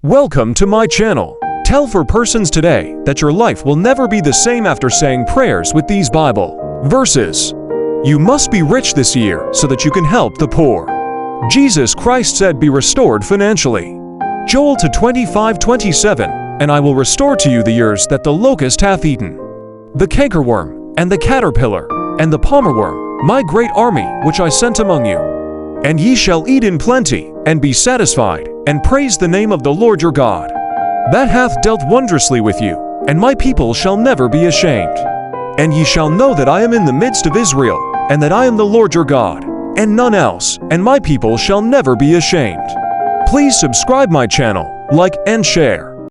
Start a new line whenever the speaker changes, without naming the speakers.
Welcome to my channel. Tell for persons today that your life will never be the same after saying prayers with these Bible verses. You must be rich this year so that you can help the poor. Jesus Christ said be restored financially. Joel 25:27, and I will restore to you the years that the locust hath eaten, the cankerworm, and the caterpillar, and the palmerworm, my great army which I sent among you. And ye shall eat in plenty, and be satisfied, and praise the name of the Lord your God, that hath dealt wondrously with you, and my people shall never be ashamed. And ye shall know that I am in the midst of Israel, and that I am the Lord your God, and none else, and my people shall never be ashamed. Please subscribe my channel, like and share.